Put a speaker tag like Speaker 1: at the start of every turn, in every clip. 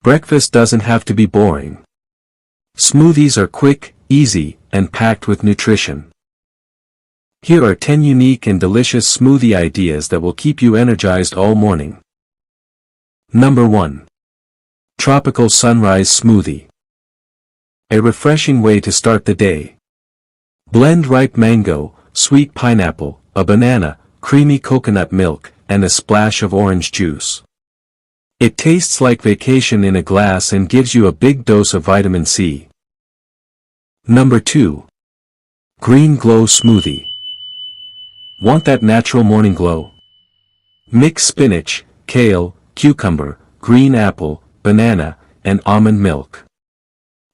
Speaker 1: Breakfast doesn't have to be boring. Smoothies are quick, easy, and packed with nutrition. Here are 10 unique and delicious smoothie ideas that will keep you energized all morning. Number 1. Tropical Sunrise Smoothie. A refreshing way to start the day. Blend ripe mango, sweet pineapple, a banana, creamy coconut milk, and a splash of orange juice. It tastes like vacation in a glass and gives you a big dose of vitamin C. Number 2. Green Glow Smoothie. Want that natural morning glow? Mix spinach, kale, cucumber, green apple, banana, and almond milk.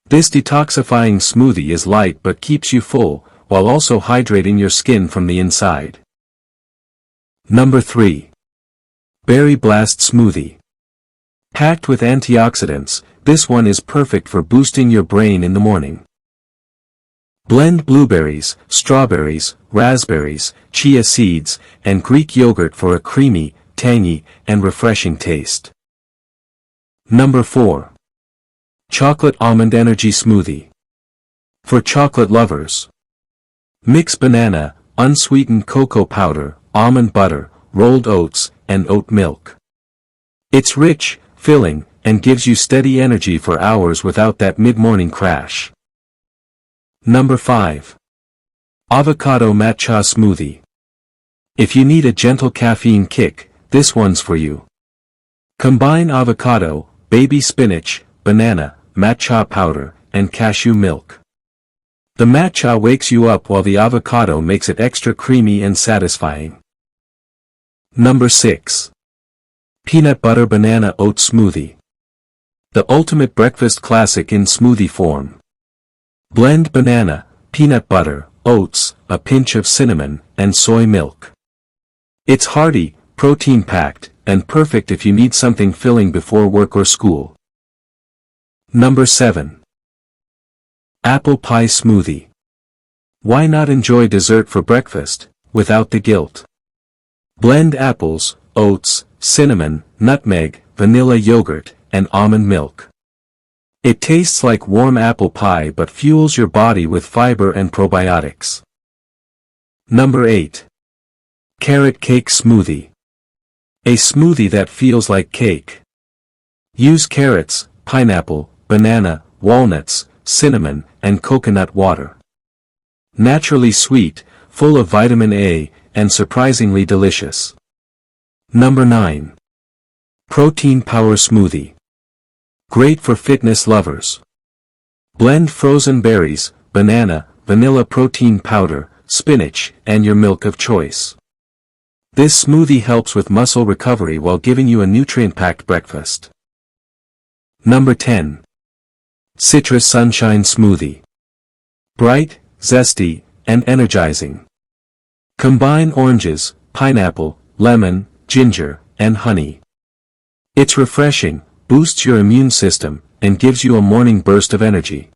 Speaker 1: This detoxifying smoothie is light but keeps you full, while also hydrating your skin from the inside. Number 3. Berry Blast Smoothie. Packed with antioxidants, this one is perfect for boosting your brain in the morning. Blend blueberries, strawberries, raspberries, chia seeds, and Greek yogurt for a creamy, tangy, and refreshing taste. Number 4. Chocolate Almond Energy Smoothie. For chocolate lovers. Mix banana, unsweetened cocoa powder, almond butter, rolled oats, and oat milk. It's rich, filling, and gives you steady energy for hours without that mid-morning crash. Number 5. Avocado Matcha Smoothie. If you need a gentle caffeine kick, this one's for you. Combine avocado, baby spinach, banana, matcha powder, and cashew milk. The matcha wakes you up while the avocado makes it extra creamy and satisfying. Number 6. Peanut Butter Banana Oat Smoothie. The ultimate breakfast classic in smoothie form. Blend banana, peanut butter, oats, a pinch of cinnamon, and soy milk. It's hearty, protein-packed, and perfect if you need something filling before work or school. Number 7. Apple Pie Smoothie. Why not enjoy dessert for breakfast, without the guilt? Blend apples, oats, cinnamon, nutmeg, vanilla yogurt, and almond milk. It tastes like warm apple pie but fuels your body with fiber and probiotics. Number 8. Carrot Cake Smoothie. A smoothie that feels like cake. Use carrots, pineapple, banana, walnuts, cinnamon, and coconut water. Naturally sweet, full of vitamin A, and surprisingly delicious. Number 9. Protein Power Smoothie. Great for fitness lovers. Blend frozen berries, banana, vanilla protein powder, spinach, and your milk of choice. This smoothie helps with muscle recovery while giving you a nutrient-packed breakfast. Number 10. Citrus Sunshine Smoothie. Bright, zesty, and energizing. Combine oranges, pineapple, lemon, ginger, and honey. It's refreshing, boosts your immune system, and gives you a morning burst of energy.